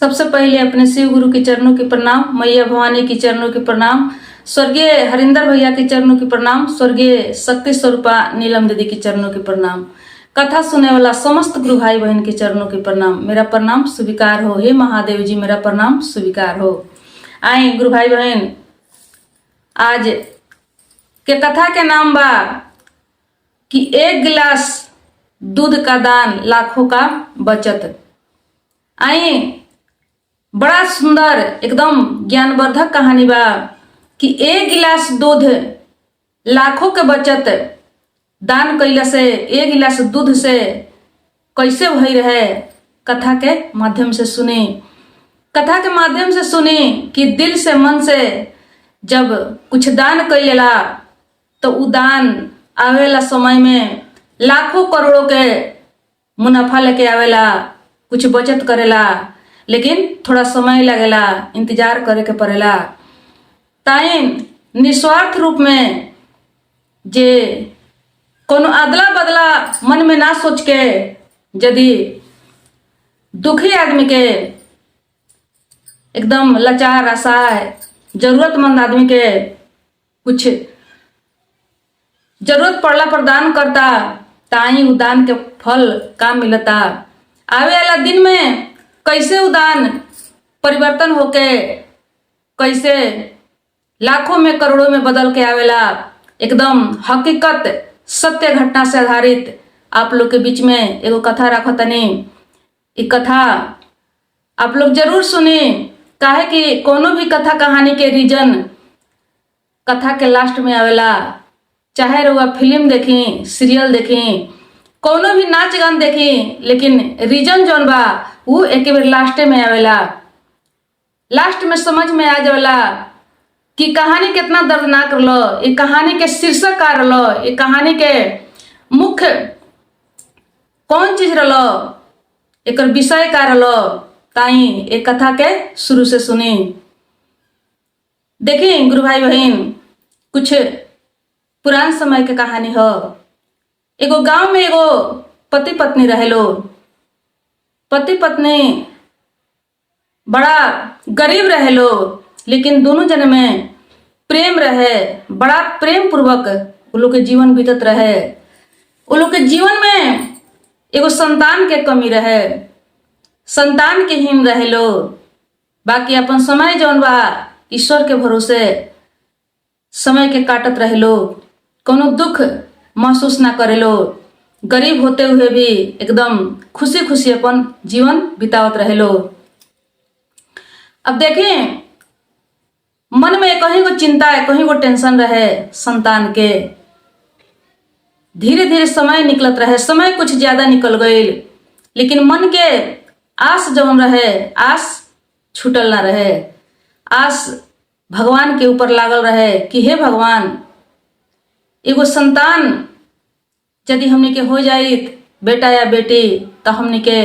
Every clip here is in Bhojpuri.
सबसे पहले अपने शिव गुरु के चरणों की प्रणाम, मैया भवानी की चरणों की प्रणाम, स्वर्गीय हरिंदर भैया के चरणों की प्रणाम, स्वर्गीय शक्ति स्वरूपा नीलम दीदी के चरणों की प्रणाम, कथा सुनने वाला समस्त गुरु भाई बहन के चरणों की प्रणाम। मेरा प्रणाम स्वीकार हो। हे महादेव जी, मेरा प्रणाम स्वीकार हो। आए गुरु भाई बहन, आज के कथा के नाम बा कि एक गिलास दूध का दान लाखों का बचत। आए बड़ा सुंदर एकदम ज्ञानवर्धक कहानी बा कि एक गिलास दूध लाखों के बचत दान कैला से, एक गिलास दूध से कैसे भई रहे, कथा के माध्यम से सुनी। कथा के माध्यम से सुनी कि दिल से मन से जब कुछ दान कैला तो उ दान आवेला समय में लाखों करोड़ों के मुनाफा लेके आवेला, कुछ बचत करेला, लेकिन थोड़ा समय लगेला, इंतजार करे के पड़ेला। ताइन निस्वार्थ रूप में जे कोनो अदला बदला मन में ना सोच के यदि दुखी आदमी के, एकदम लाचार असहाय जरूरतमंद आदमी के कुछ जरूरत पड़ला पर दान करता, ताई उ दान के फल का मिलता। आवे वाला दिन में कैसे उ दान परिवर्तन होके कैसे लाखों में करोड़ों में बदल के आवेला, एकदम हकीकत सत्य घटना से आधारित आप लोग के बीच में एगो कथा रखो तनी। ई कथा आप लोग जरूर सुनी, काहे कि कोनो भी कथा कहानी के रीजन कथा के लास्ट में आवेला। चाहे रउआ फिल्म देखी, सीरियल देखी, कोनो भी नाच गान देखी, लेकिन रीजन जौन बा वो एक बार लास्टे में आवेला। लास्ट में समझ में आ जावेला कि कहानी कितना दर्दनाक रलो, ये कहानी के शीर्षक का रलो, ये कहानी के मुख्य कौन चीज रलो, एक विषय का रलो। ताई एक कथा के शुरू से सुनी। देखी गुरु भाई बहन, कुछ पुरान समय के कहानी हो। एगो गांव में एगो पति पत्नी रहेलो। पति पत्नी बड़ा गरीब रहेलो, लेकिन दोनों जन में प्रेम रहे, बड़ा प्रेम पूर्वक वो लोग के जीवन बीतत रहे। वो लोग के जीवन में एगो संतान के कमी रहे, संतान के हीन रहेलो। बाकी अपन समय जौन बा ईश्वर के भरोसे समय के काटत रहेलो, कोनो दुख महसूस ना करेलो। गरीब होते हुए भी एकदम खुशी खुशी अपन जीवन बितावत रहेलो। अब देखें, मन में कहीं को चिंता है, कहीं को टेंशन रहे संतान के। धीरे धीरे समय निकलत रहे, समय कुछ ज्यादा निकल गई, लेकिन मन के आस जौन रहे, आस छूटल ना रहे। आस भगवान के ऊपर लागल रहे कि हे भगवान, एगो संतान यदि हमने के हो जाइत, बेटा या बेटी, तो हमने के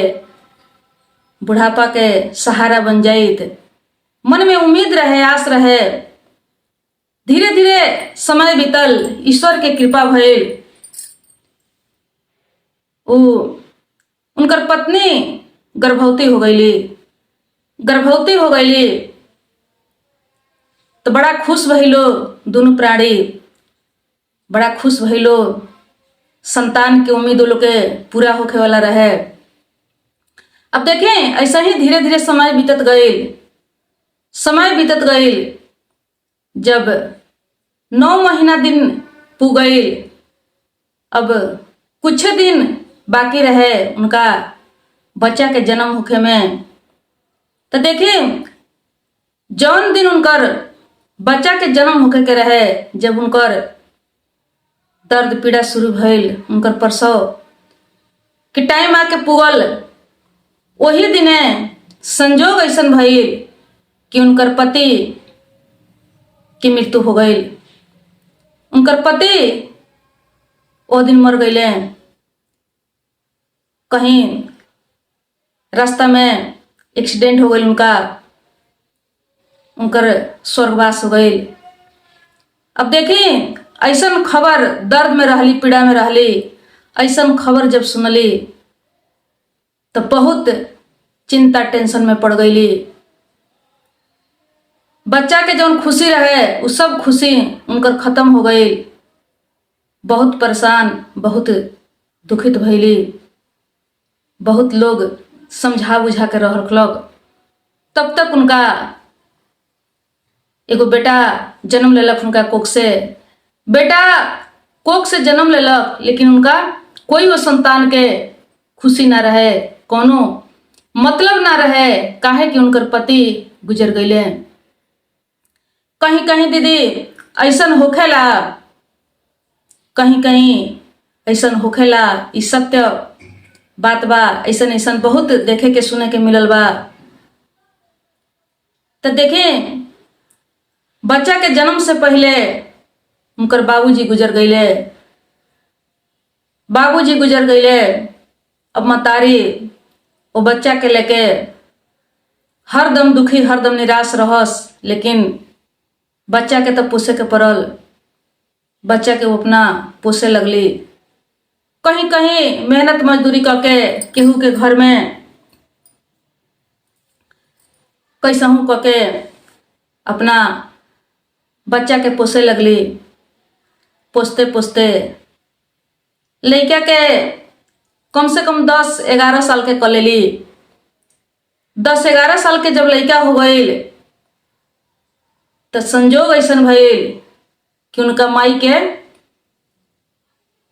बुढ़ापा के सहारा बन जाइत। मन में उम्मीद रहे, आस रहे। धीरे धीरे समय बीतल, ईश्वर के कृपा भइल। उनकर पत्नी गर्भवती हो गईली। गर्भवती हो गईली तो बड़ा खुश भइलो दोनों प्राणी, बड़ा खुश भइलो। संतान के उम्मीद लोग के पूरा होखे वाला रहे। अब देखें, ऐसा ही धीरे धीरे समय बीतत गईल। समय बीतत गईल, जब 9 महीना दिन पू गईल, अब कुछ दिन बाकी रहे उनका बच्चा के जन्म होखे में। तो देखिए, जौन दिन उनकर बच्चा के जन्म होखे के रहे, जब उनकर दर्द पीड़ा शुरू भइल, उनकर प्रसव के टाइम आके पुगल, वही दिने संजोग ऐसन भइल कि उनकर पति की मृत्यु हो गई। उनकर पति वो दिन मर गईले। कहीं रास्ता में एक्सीडेंट हो गई उनका, उनकर स्वर्गवास हो गई। अब देखी, ऐसन खबर, दर्द में रहली, पीड़ा में रहली, ऐसन खबर जब सुनली तो बहुत चिंता टेंशन में पड़ गईली। बच्चा के जौन खुशी रहे वो सब खुशी उनकर खत्म हो गई। बहुत परेशान, बहुत दुखित भइली। बहुत लोग समझा बुझा के रखलक। तब तक उनका एगो बेटा जन्म लेलक उनका कोख से। बेटा कोख से जन्म लेलक, लेकिन उनका कोई वो संतान के खुशी ना रहे, कोनो मतलब ना रहे। काहे कि उनकर पति गुजर गईले। कहीं कहीं दीदी ऐसन होखेला, कहीं कहीं ऐसन होखेला। ई सत्य बात बा। ऐसन ऐसन बहुत देखे के सुने के मिलल बा। तो देखें, बच्चा के जन्म से पहले उनकर बाबूजी गुजर गईले। बाबूजी गुजर गईले। अब मतारी वो बच्चा के लेके हरदम दुखी, हरदम निराश रहस। लेकिन बच्चा के तो पोसे के पड़ल। बच्चा के वो अपना पोसे लगली। कहीं कहीं मेहनत मजदूरी करके केहू के घर में कैसहू करके अपना बच्चा के पोसे लगली। पोसते पोसते लड़का के कम से कम 10-11 साल के कर लेली। 10-11 साल के जब लड़का हो गईल तो संजोग ऐसन भइल कि उनका माई के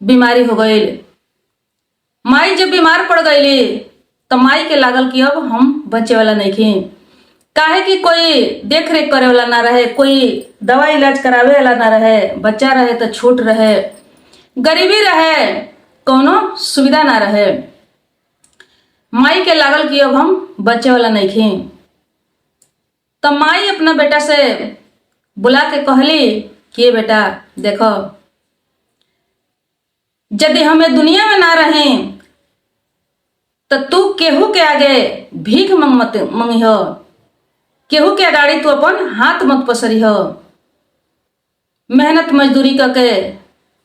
बीमारी हो गईल। माई जब बीमार पड़ गईली तो माई के लागल कि अब हम बचे वाला नहीं थी। काहे कि कोई देख रेख करे वाला ना रहे, कोई दवा इलाज करावे वाला ना रहे। बच्चा रहे तो छोट रहे, गरीबी रहे, कोनो सुविधा ना रहे। माई के लागल कि अब हम बच्चे वाला नहीं थी। तो माई अपना बेटा से बुला के कहली कि ये बेटा देखो, यदि हमें दुनिया में ना रहे तो तू केहू के आगे भीख मत मंगिह। केहू के अगाड़ी तू अपन हाथ मत पसरिह। मेहनत मजदूरी करके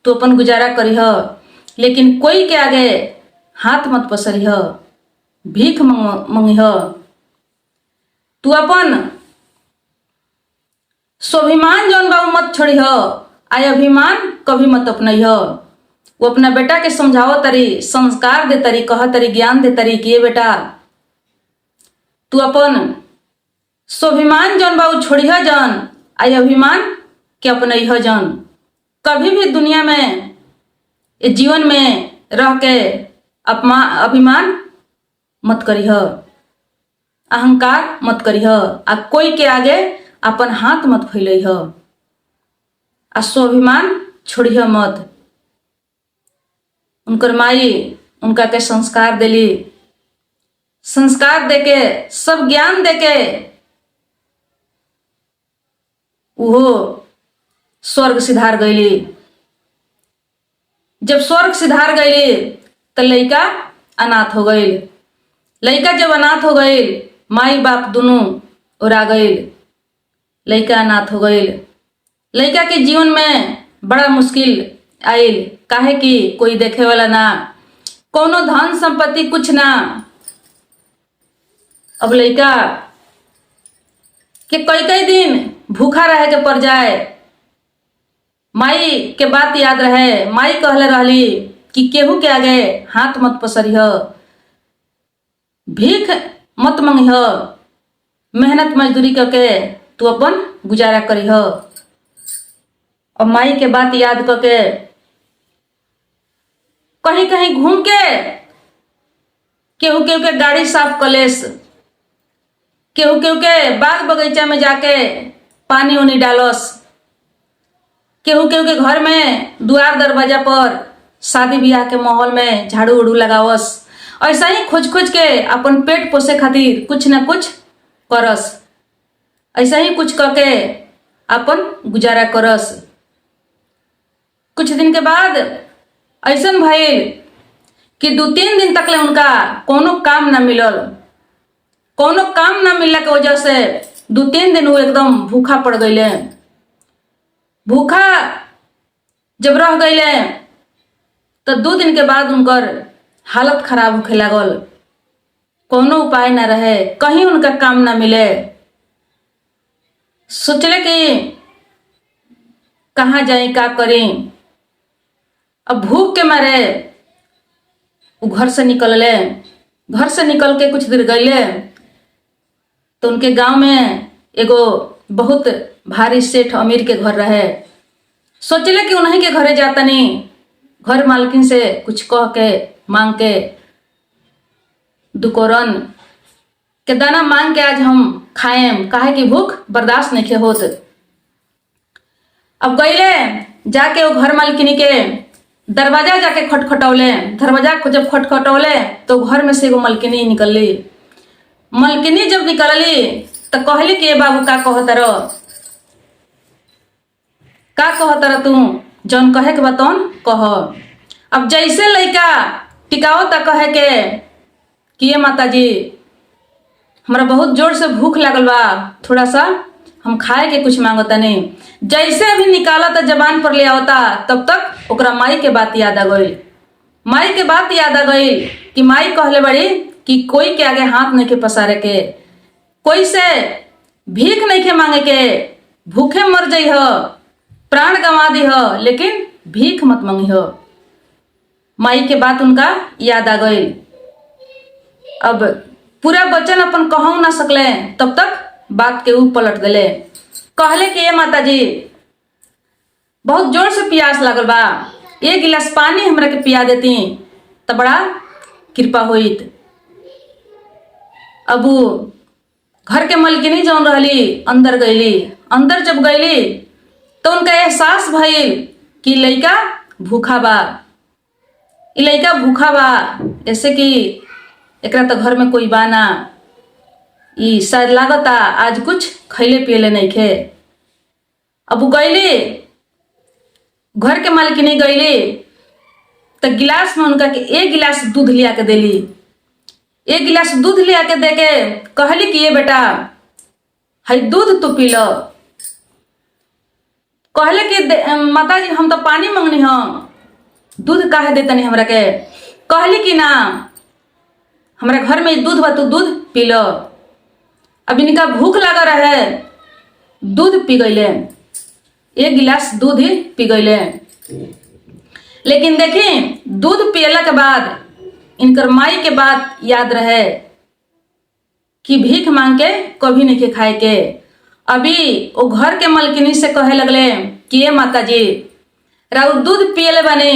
तू अपन गुजारा करिह, लेकिन कोई के आगे हाथ मत पसरिह, भीख मंगिह। तू अपन स्वाभिमान जौन बा मत छोड़िह, आय अभिमान कभी मत अपनइह। वो अपना बेटा के समझाओ तरी, संस्कार दे तरी, कह तरी, ज्ञान दे तरी कि ये बेटा तू अपन स्वाभिमान जौन बा छोड़िह जन, आय अभिमान के अपनइह जन। कभी भी दुनिया में, इस जीवन में रह के अभिमान मत करिह, अहंकार मत करिह, आ कोई के आगे अपन हाथ मत फैलइह, आ स्वाभिमान छोड़िह मत। उनकर माई उनका के संस्कार देली। संस्कार देके, सब ज्ञान देके वो स्वर्ग सिधार गईली। जब स्वर्ग सिधार गईली तो लड़का अनाथ हो गईल। लड़का जब अनाथ हो गईल, माई बाप दोनों उड़ा गईल। लड़का अनाथ हो गईल। लड़का के जीवन में बड़ा मुश्किल आइल। काहे कि कोई देखे वाला ना, कोनो धन संपत्ति कुछ ना। अब लड़का कि कई दिन भूखा रहे के पड़ जाए। माई के बात याद रहे। माई कहले रहली कि केहू के आगे हाथ मत पसरिह, भीख मत मंगिह, मेहनत मजदूरी करके तू अपन गुजारा करिह। और माई के बात याद करके कहीं कहीं घूम के केहू केहू के गाड़ी साफ कलेस, केहू केहू के बाग बगीचा में जाके पानी उनी डालस, केहू केहू के घर में द्वार दरवाजा पर शादी ब्याह के माहौल में झाड़ू उड़ू लगावस। ऐसा ही खोज खोज के अपन पेट पोसे खातिर कुछ ना कुछ करस। ऐसा ही कुछ करके अपन गुजारा करस। कुछ दिन के बाद ऐसन भइल कि 2-3 दिन तक ले उनका कोनो काम ना मिलल। कोनो काम ना मिलने के वजह से 2-3 दिन वो एकदम भूखा पड़ गईले। भूखा जब रह गईले तो 2 दिन के बाद उनकर हालत खराब होखे लागल। कोनो उपाय न रहे, कहीं उनका काम न मिले। सोचले कि कहाँ जाए, का करी। अब भूख के मारे वो घर से निकलले। घर से निकल के कुछ देर गईले तो उनके गांव में एगो बहुत भारी सेठ अमीर के घर रहे। सोचले कि उन्हीं के घरे जातनी, घर मालकिन से कुछ कह के मांग के दुकोरन के दाना मांग के आज हम खाएम, काहे की भूख बर्दाश्त नहीं होत। अब गईले जाके वो घर मालकिनी के दरवाजा जाके खटखटौले। दरवाजा को जब खटखटौले तो घर में से एगो मलकिनी निकलली। मलकिनी जब निकलली तो कहली कि बाबू का कहतर तू, जौन कहे के बतौन कह। अब जैसे लइका टिकाओ त कहे के कि माता जी हमरा बहुत जोर से भूख लागल बा, थोड़ा सा हम खाए के कुछ मांगता नहीं। जैसे अभी निकाला तो जबान पर ले आवता तब तक ओकरा माई के बात याद आ गई। माई के बात याद आ गई कि माई कहले बड़ी कि कोई के आगे हाथ नहीं के पसारे के, कोई से भीख नहीं के मांगे के, भूखे मर जाइ हो, प्राण गंवा दी हो, लेकिन भीख मत मांगी हो। माई के बात उनका याद आ गई। अब पूरा वचन अपन कहू ना सकले, तब तक बात के ऊ पलट दिले। कहले कि ये माता जी बहुत जोर से प्यास लागल बा, एक गिलास पानी हमरा के पिया देती तो बड़ा कृपा होइत। अब घर के मलकिनी जौन रहली अंदर गईली। अंदर जब गईली तो उनका एहसास भइल कि लइका भूखा बा, ई लइका भूखा बा, ऐसे कि एकरा तो घर में कोई बा ना, ई शायद लागता आज कुछ खैले पियले नहीं खे। अब गईली घर के मालकिनी गईली तो गिलास में उनका के एक गिलास दूध लिया के देली। एक गिलास दूध लिया के दे के कहली कि ये बेटा हई दूध तू पी लो। कहले कि माता जी हम तो पानी मांगनी हो, दूध काहे देतनी हमरा के। कहली कि ना हमरा घर में दूध बा, तू दूध पी लो। अब इनका भूख लगा रहे, दूध पी गईले, एक गिलास दूध ही पी गईले। लेकिन देखी दूध पियला के बाद इनकर माई के बात याद रहे कि भीख मांग के कभी नहीं के खाए के। अभी वो घर के मलकिनी से कहे लगले कि ये माता जी राउ दूध पियले बने,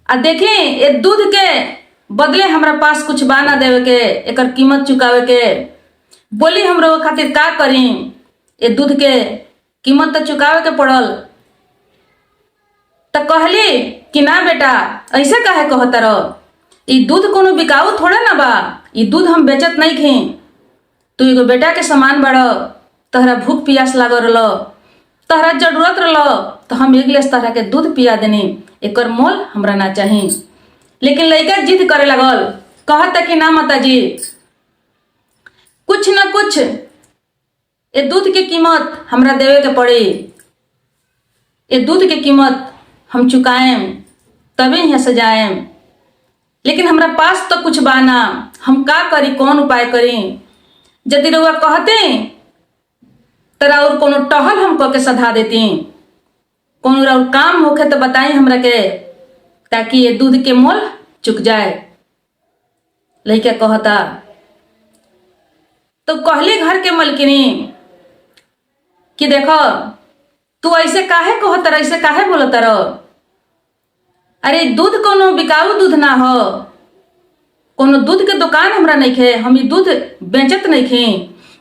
आ देखी ये दूध के बदले हमरा पास कुछ बाना देवे के, एकर कीमत चुकावे के। बोली हमरो खातिर का करी, ये दूध के कीमत तो चुकावे के पड़ल। तो कहली कि ना बेटा ऐसे काहे कहतर, ई दूध कोनो बिकाऊ थोड़ा ना बा, ई दूध हम बेचत नहीं खी। तू एगो बेटा के समान बड़, तहरा भूख प्यास लागल रलो, तहरा जरूरत रलो तो हम एक गिलास तहरा के दूध पिया देनी, एकर मोल हमरा ना चाही। लेकिन लइका जिद करे लगल, कहता कि ना माता जी कुछ ना कुछ ये दूध के कीमत हमरा देवे के पड़ी, ये दूध के कीमत हम चुकाएम तभी यहाँ से जाएम। लेकिन हमरा पास तो कुछ बाना, हम का करी, कौन उपाय करी। यदि रउआ कहते तरा और कोनो टहल हम कह के सधा देती, कोनो और काम होखे तो बताई हमरा के, ताकि ये दूध के मोल चुक जाए। लइका कहता तो कहली घर के मलकिनी कि देखो तू ऐसे काहे कहतर, ऐसे काहे बोलतर। अरे दूध कोनो बिकाऊ दूध ना हो, कोनो दूध के दुकान हमरा नहीं खे, हम ई दूध बेचत नहीं खी,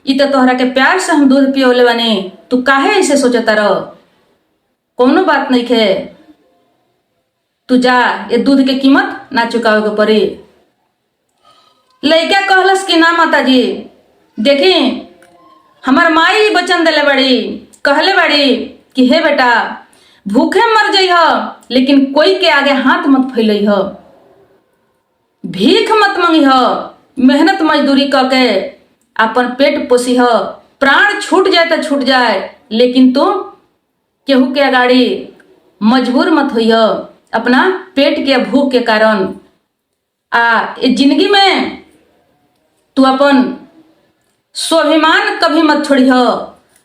ई तो तोहरा के प्यार से हम दूध पियोले बानी, तू काहे ऐसे सोचतर। कोनो बात नहीं खे, तू जा, ये दूध के कीमत ना चुकावे के पड़ी। लइका कहलस कि ना माता जी देखी हमार माई वचन दिले बड़ी, कहले बड़ी कि हे बेटा भूखे मर जइह, लेकिन कोई के आगे हाथ मत फैलई हो, भीख मत मंगी हो, मेहनत मजदूरी करके अपन पेट पोसी हो, प्राण छूट जाए तो छूट जाए, लेकिन तू केहू के अगाड़ी मजबूर मत हुई हो अपना पेट के भूख के कारण। आ जिंदगी में तू अपन स्वाभिमान कभी मत छोड़ी हो,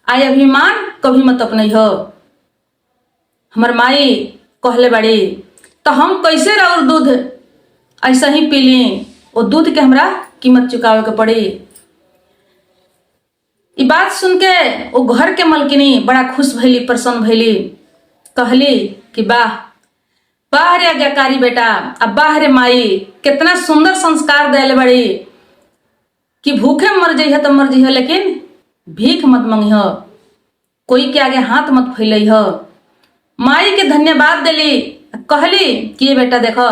आय अभिमान कभी मत अपने हो। हमर माई कहले बाड़ी तो हम कैसे राउर दूध ऐसा ही पी ली, वो दूध के हमरा कीमत चुकावे के पड़ी। ये बात सुन के वो घर के मलकिनी बड़ा खुश भैली, प्रसन्न भैली। कहली कि वाह वाह रे आज्ञाकारी बेटा, अब वाह रे माई, कितना सुंदर संस्कार देले बड़ी कि भूखे मर जइह तो मर जइह, लेकिन भीख मत मंगिह, कोई के आगे हाथ मत फैलइह। माई के धन्यवाद देली, कहली कि ये बेटा देखो,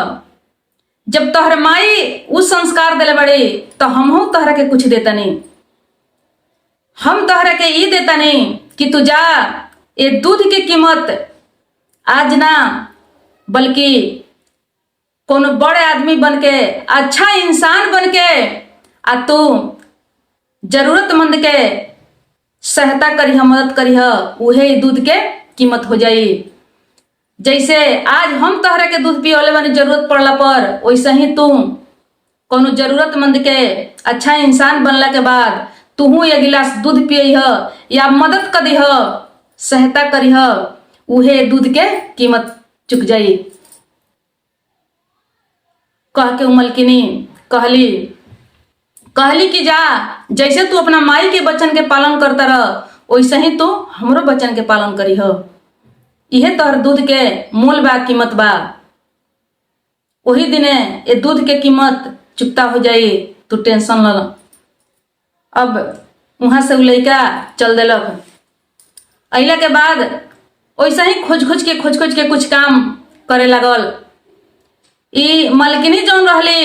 जब तोहर माई उ संस्कार देले बड़ी तो हमहू तोहरा के कुछ देतनी। हम तोहरा के ई देतनी कि तू जा ये दूध की कीमत आज ना बल्कि कोनो बड़े आदमी बन के, अच्छा इंसान बन के आ तू जरूरतमंद के सहायता करिह, मदद करिह, उहे दूध के कीमत हो जाई। जैसे आज हम तोहरा के दूध पियोले बानी जरूरत पड़ला पर, वैसे ही तू कोनो जरूरतमंद के अच्छा इंसान बनला के बाद तूहू एक गिलास दूध पियह या मदद कर दिह, सहायता करिह, उहे दूध के कीमत चुक जाई। कह के उमलकिनी कहली कि जा, जैसे तू अपना माई के वचन के पालन करता रह, वैसे ही तू हमरो वचन के पालन करिह। इहे तोहर दूध के मूल बा, कीमत बा। वही दिने ये दूध के कीमत चुकता हो जाई, तू टेंशन न ल। अब वहां से उ लइका चल देलक। अइला के बाद वैसे ही खोज खोज के कुछ काम करे लागल। ई मलकिनी जौन रहली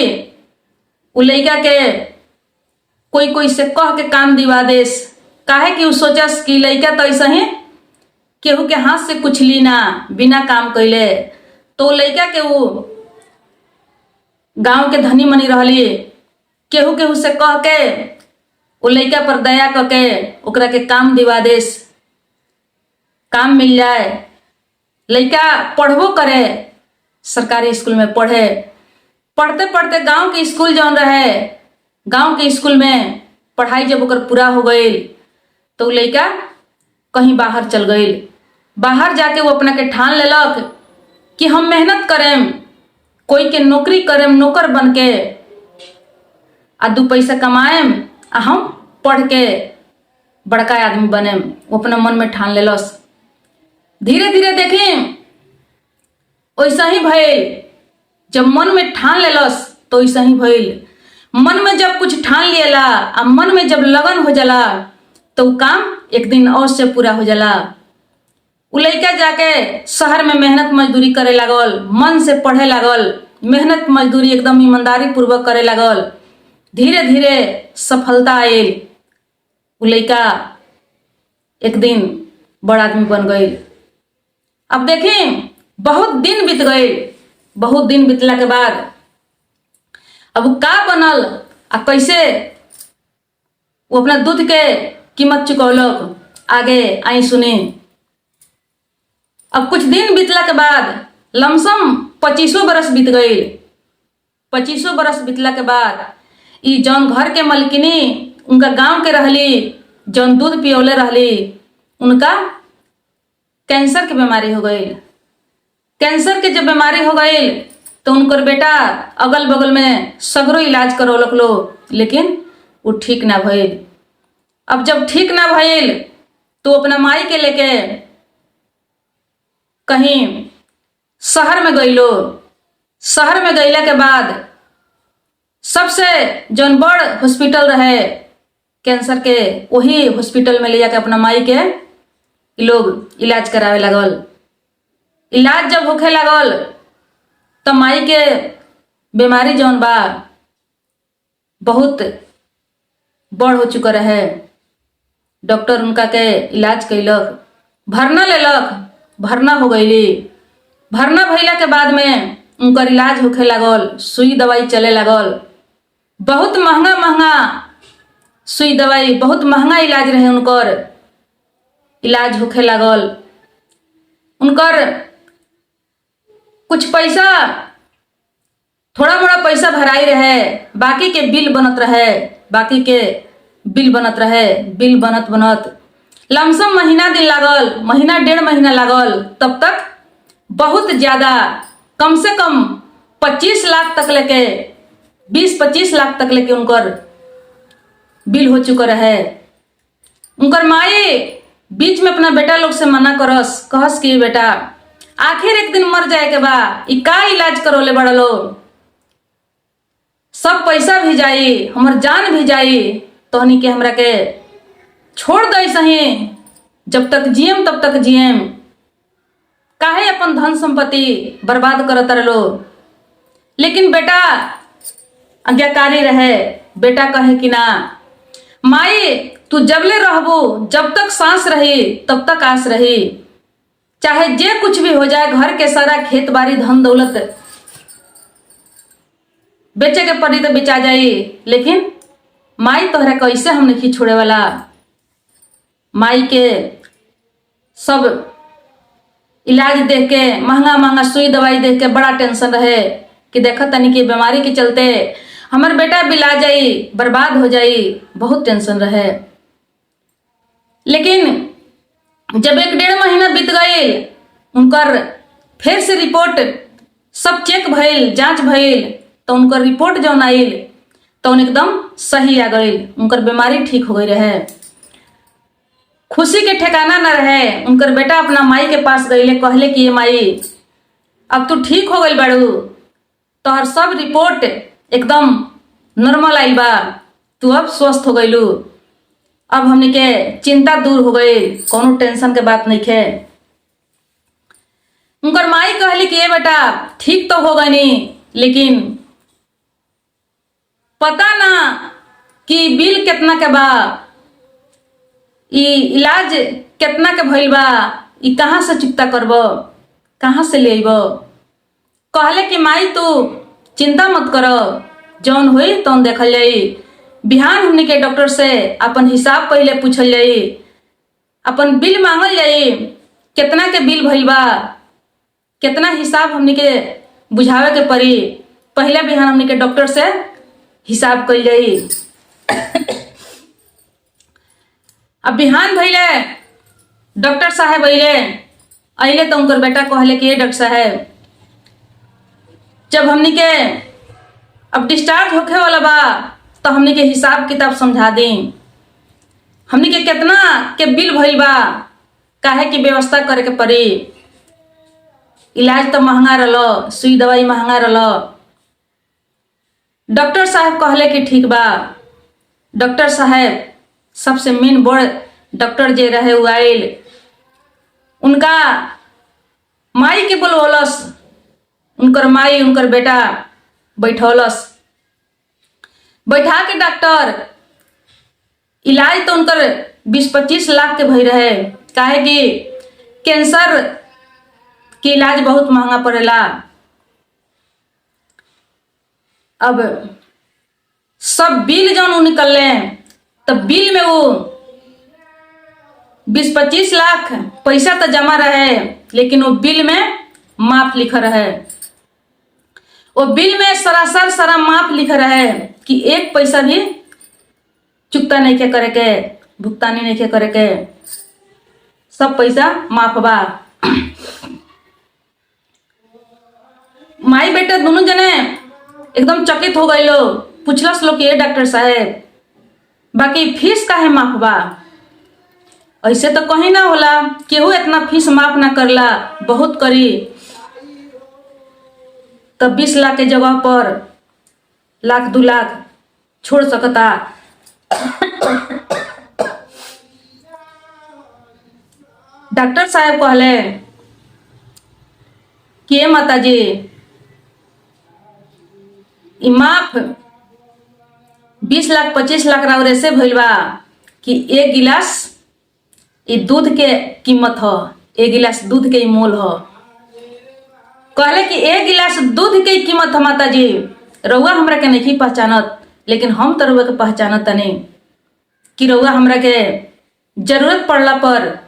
उ लइका के कोई से कह के काम दिवा देस, काहे कि उ सोचस कि लइका तो ऐसा ही केहू के हाथ से कुछ ली ना, बिना काम कैले। तो लइका के उ गांव के धनी मनी रहली, केहू से कह के उ लइका पर दया करके ओकरा के काम दिवा देस, काम मिल जाए। लइका पढ़बो करे, सरकारी स्कूल में पढ़े। पढ़ते पढ़ते गांव के स्कूल जौन रहे, गांव के स्कूल में पढ़ाई जब ओकर पूरा हो गई तो लइका कहीं बाहर चल गई। बाहर जाके वो अपना के ठान लेलक कि हम मेहनत करेम, कोई के नौकरी करेम, नौकर बन के आ 2 पैसा कमाएम, आ हम पढ़ के बड़का आदमी बनेम। वो अपना मन में ठान लेलस। धीरे धीरे देखी वैसा ही भइल। जब मन में ठान लेलस तो वैसा ही भइल। मन में जब कुछ ठान लियला आ मन में जब लगन हो जाला तो वो काम एक दिन और से पूरा हो जाला। उ लइका जाके शहर में मेहनत मजदूरी करे लागल, मन से पढ़े लागल, मेहनत मजदूरी एकदम ईमानदारी पूर्वक करे लागल। धीरे धीरे सफलता आयल। उ लइका एक दिन बड़ा आदमी बन गई। अब देखी बहुत दिन बीत गए। बहुत दिन बीतला के बाद अब का बनल आ कैसे वो अपना दूध के कीमत चुकौलक, आगे आई सुनी। अब कुछ दिन बीतला के बाद लमसम 25 बरस बीत गई। 25 बरस बीतला के बाद ई जौन घर के मलकिनी उनका गांव के रहली, जौन दूध पियोले रहली, उनका कैंसर की बीमारी हो गई। कैंसर के जब बीमारी हो गई तो उनकर बेटा अगल बगल में सगरो इलाज करौलक लो, लेकिन वो ठीक ना भइल। अब जब ठीक ना भइल तो अपना माई के लेके कहीं शहर में गइलो। शहर में गइला के बाद सबसे जौन बड़ हॉस्पिटल रहे कैंसर के, वही हॉस्पिटल में ले जाके अपना माई के लोग इलाज करावे लागल। इलाज जब होखे लागल तो माई के बीमारी जौन बा बहुत बड़ हो चुका रहे। डॉक्टर उनका के इलाज कैलक, भरना लेलक, भरना हो गईली। भरना भइला के बाद में उनकर इलाज होखे लागल, सुई दवाई चले लागल। बहुत महंगा महंगा सुई दवाई, बहुत महंगा इलाज रहे उनकर। इलाज होखे लागल। उनकर कुछ पैसा, थोड़ा मोड़ा पैसा भराई रहे, बाकी के बिल बनत रहे। बाकी के बिल बनत रहे। बिल बनत बनत लमसम महीना दिन लागल, महीना 1.5 महीना लागल, तब तक बहुत ज्यादा, कम से कम 25 लाख तक लेके 20-25 लाख तक लेके उनकर बिल हो चुका रहे। उनकर माई बीच में अपना बेटा लोग से मना करस, कहस कि बेटा आखिर एक दिन मर जाए के बा, ई का इलाज करोले बड़ा लो, सब पैसा भी जाई, हमर जान भी जाई, तोहनी के हमरा के छोड़ दे सही, जब तक जियम तब तक जियम, काहे अपन धन संपत्ति बर्बाद करत रहो। लेकिन बेटा आज्ञाकारी रहे। बेटा कहे कि ना माई तू जबले रहबू, जब तक सांस रही तब तक आस रही, चाहे जे कुछ भी हो जाए, घर के सारा खेत बाड़ी धन दौलत बेचे के पड़ी तो बेचा जाई, लेकिन माई तोहरा कैसे हम नहीं छोड़े वाला। माई के सब इलाज देख के, महंगा महंगा सुई दवाई देख के बड़ा टेंशन रहे कि देखा तनी कि बीमारी के चलते हमार बेटा बिला जाई, बर्बाद हो जाई, बहुत टेंशन रहे। लेकिन जब 1-1.5 महीना बीत गई, उनकर फिर से रिपोर्ट सब चेक भइल, जांच भइल, तो उनकर रिपोर्ट जौन आइल तो एकदम सही आ गई, उनकर बीमारी ठीक हो गई रहे। खुशी के ठिकाना न रहे। उनकर बेटा अपना माई के पास गईले, कहले कि ये माई अब तू ठीक हो गई बाड़ू, तोहर सब रिपोर्ट एकदम नॉर्मल आइल बा, तू अब स्वस्थ हो गईलू, अब हमने के चिंता दूर हो गई, कोनो टेंशन के बात नहीं है। उनकर माई कहली कि ये बेटा ठीक तो हो गई नहीं, लेकिन पता ना कि बिल कितना के बा, ई इलाज कितना के भइल बा, ई कहाँ से चुकता करब, कहाँ से ले अइब। कहले कि माई तू चिंता मत करो, जौन हुई तौन देखल जाई, बिहान हमने के डॉक्टर से अपन हिसाब पहले पूछल जाई, अपन बिल मांगल जाई, कितना के बिल भइल बा, कितना हिसाब हमने के बुझावे के पड़ी, पहले बिहान हमने के डॉक्टर से हिसाब कल जाई। अब बिहान भइले, डॉक्टर साहब अइले तो उनकर बेटा कहले कि डॉक्टर साहब जब हमने के अब डिस्चार्ज होखे वाला बा तो हमने के हिसाब किताब समझा दी, हमने के कितना के बिल भइल बा, काहे की व्यवस्था करे के पड़ी, इलाज तो महंगा रहलो, सुई दवाई महंगा रहलो। डॉक्टर साहब कहले कि ठीक बा। डॉक्टर साहब सबसे मेन बड़ डॉक्टर जे रहे उ आइल, उनका माई के बोलवलस, उनकर माई उनकर बेटा बैठौलस, बैठा के डॉक्टर इलाज तो उनकर 20-25 लाख के भई रहे, काहे कि कैंसर के इलाज बहुत महंगा पड़ेला। अब सब बिल जौन निकलले, तब बिल में वो 20-25 लाख पैसा तो जमा रहे, लेकिन वो बिल में माफ लिखा रहे, वो बिल में सरासर सारा माफ लिखा रहे कि एक पैसा भी चुकता नहीं के करे के, भुगतानी नहीं के करे के, सब पैसा माफ बा। माई बेटा दोनों जने एकदम चकित हो गए लो, पूछलस लो कि ये डॉक्टर साहब बाकी फीस काहे माफ बा, ऐसे तो कहीं ना होला, केहू इतना फीस माफ ना करला, बहुत करी, तब 20 लाख के जगह पर 1-2 लाख छोड़ सकता। डॉक्टर साहब कहले कि माता जी ई माफ 20 लाख 25 लाख राउर ऐसे भइल बा कि एक गिलास ये दूध के कीमत ह, एक गिलास दूध के मोल ह। कहले कि एक गिलास दूध के कीमत है माता जी, रउआ हमरा के नहीं पहचानत, लेकिन हम तो रउआ के पहचानत तनी कि रउआ हमरा के जरूरत पड़ला पर,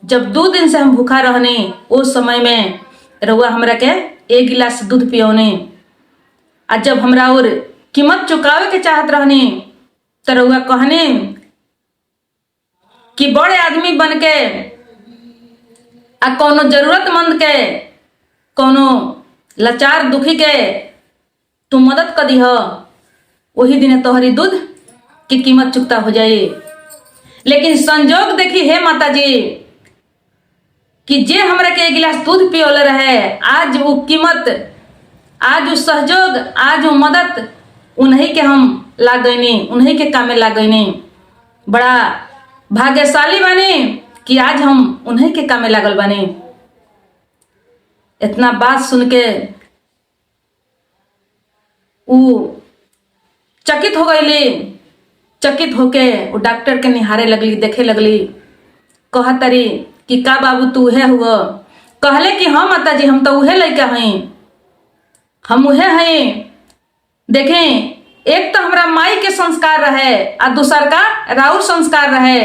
जब 2 दिन से हम भूखा रहनी, उस समय में रउआ हमरा के 1 गिलास दूध पियोनी, आ जब हमरा और कीमत चुकावे के चाहत रहनी तो रउआ कहनी कि बड़े आदमी बन के आ कोनो जरूरतमंद के, कोनो लाचार दुखी के तू मदद कर दीह, वही दिन तोहरी दूध की कीमत चुकता हो जाए। लेकिन संजोग देखी हे माता जी कि जे हमरा के एक गिलास दूध पियोले रहे, आज वो कीमत, आज वो सहयोग, आज वो मदद उन्हीं के हम लागैनी, उन्हीं के कामे लागैनी। बड़ा भाग्यशाली बानी कि आज हम उन्हीं के कामे लागल बानी। इतना बात सुन के वो चकित हो गईली। चकित होके वो डॉक्टर के निहारे लगली, देखे लगली। कहतरी कि का बाबू तू उहे हुआ? कहले कि हाँ माता जी हम तो उहे लड़का हई, हम उहे हई। देखें, एक तो हमरा माई के संस्कार रहे और दूसर का राउर संस्कार रहे।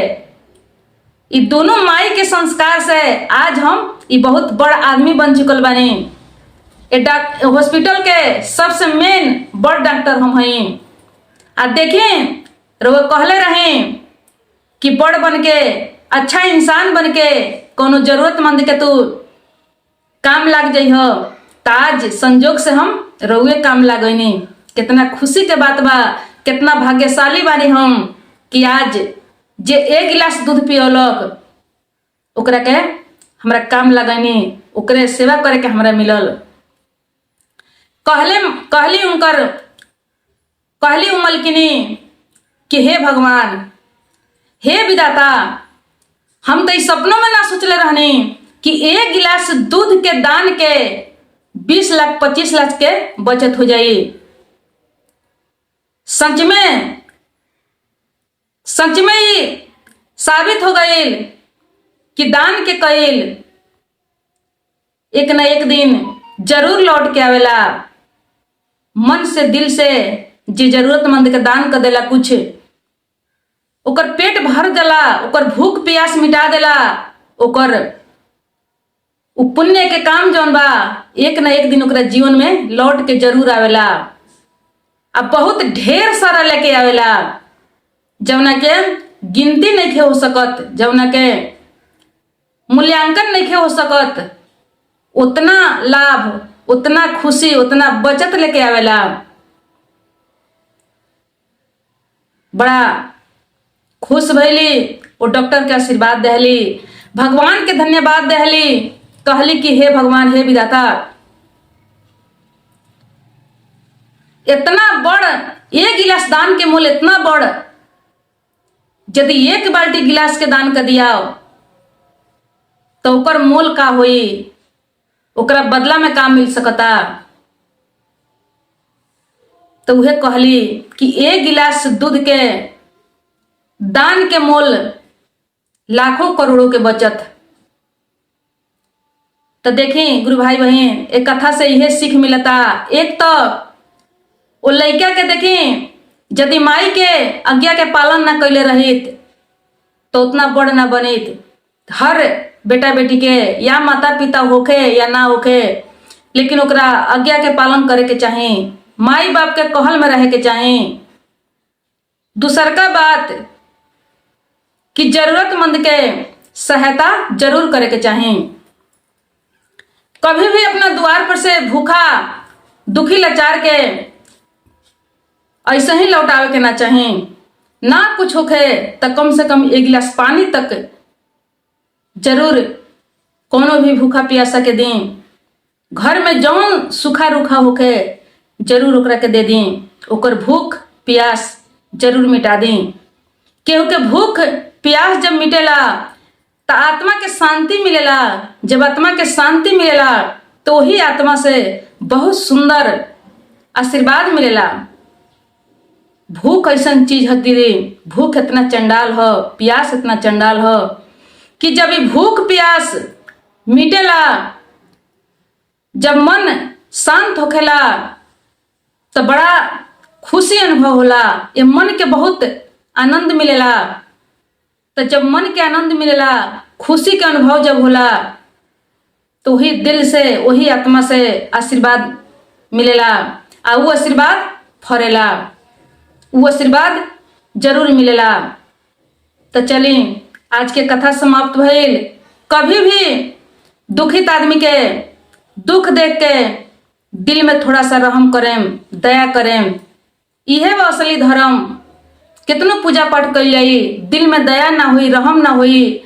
ये दोनों माई के संस्कार से आज हम ये बहुत बड़ा आदमी बन चुकल बानी। हॉस्पिटल के सबसे मेन बड़ डॉक्टर हम हई। आ देखें, रउआ कहले रहे कि बड़ बन के, अच्छा इंसान बन के कोनो जरूरतमंद के तू काम लाग जइह। ताज संजोग से हम रउए काम लागनी। कितना खुशी के बात बा, कितना भाग्यशाली बानी हम कि आज जे एक गिलास दूध पियोलक ओकरा के हमरा काम लगनी, ओकरे सेवा करे के हमरा मिलल। कहली उमलकिनी कि हे भगवान, हे विधाता, हम तो इस सपनों में ना सोचले रहनी कि एक गिलास दूध के दान के 20 लाख 25 लाख के बचत हो जाई। सच में ही साबित हो गई कि दान के कईल एक न एक दिन जरूर लौट के आवेला। मन से, दिल से जे जरूरतमंद के दान कर देला, कुछ ओकर पेट भर देला, ओकर भूख प्यास मिटा देला, ओकर उ पुण्य के काम जौन बा एक न एक दिन ओकरा जीवन में लौट के जरूर आवेला। अब बहुत ढेर सारा लेके आवेला, जौना के गिनती नहीं हो सकत, जौना के मूल्यांकन नहीं हो सकत। उतना लाभ, उतना खुशी, उतना बचत लेके आवेला। बड़ा खुश भैली, वो डॉक्टर के आशीर्वाद दहली, भगवान के धन्यवाद दहली। कहली कि हे भगवान, हे विधाता, इतना बड़ एक गिलास दान के मूल इतना बड़, यदि एक बाल्टी गिलास के दान कर दिया तो ओकर मोल का होई, ओकरा बदला में काम मिल सकता। तो उहे कहली कि एक गिलास दूध के दान के मोल लाखों करोड़ों के बचत। तो देखें गुरु भाई बहन, एक कथा से यह सीख मिलता। एक तो वो लड़का के देखें, यदि माई के आज्ञा के पालन ना कैले रहित तो उतना बड़ ना बनित। हर बेटा बेटी के या माता पिता होखे या ना होखे, लेकिन ओकरा आज्ञा के पालन करे के चाहे, माई बाप के कहल में रहे के चाहे। दूसर का बात कि जरूरतमंद के सहायता जरूर करे के चाहे। कभी भी अपना द्वार पर से भूखा दुखी लाचार के ऐसे ही लौटावे के ना चाहे। ना कुछ होखे तो कम से कम एक गिलास पानी तक जरूर कोनो भी भूखा प्यासा के दें। घर में जौन सूखा रूखा होके जरूर ओकरा के दे दें, ओकर भूख प्यास जरूर मिटा दें। केहू के भूख प्यास जब मिटेला तो आत्मा के शांति मिलेला। जब आत्मा के शांति मिलेला तो वही आत्मा से बहुत सुंदर आशीर्वाद मिलेला। भूख ऐसा चीज है दीदी, भूख इतना चंडाल हो, प्यास इतना चंडाल हो कि जब ये भूख प्यास मिटेला, जब मन शांत होखेला तो बड़ा खुशी अनुभव होला। ये मन के बहुत आनंद मिलेला। तो जब मन के आनंद मिलेला, खुशी के अनुभव जब होला तो वही दिल से, वही आत्मा से आशीर्वाद मिलेला। और वो आशीर्वाद फरेला, वो आशीर्वाद जरूर मिलेला। तो चली आज के कथा समाप्त भइल। कभी भी दुखित आदमी के दुख देख के दिल में थोड़ा सा रहम करें, दया करें, इहे वो असली धर्म। कितनो पूजा पाठ कर जाई, दिल में दया ना हुई, रहम ना हुई,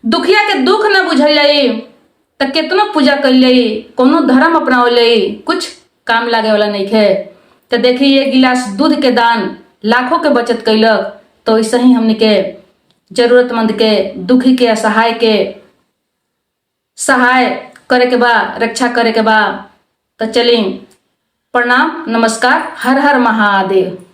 दुखिया के दुख ना बुझल जाई, तो कितनो पूजा कर जाई, कोनो धर्म अपनाओ जाई, कुछ काम लागे वाला नहीं है। तो देखिए ये गिलास दूध के दान लाखों के बचत कैलक। तो ऐसे ही हमने के जरूरतमंद के, दुखी के, असहाय के सहाय करे के बा, रक्षा करे के बा। तो चलिए प्रणाम, नमस्कार, हर हर महादेव।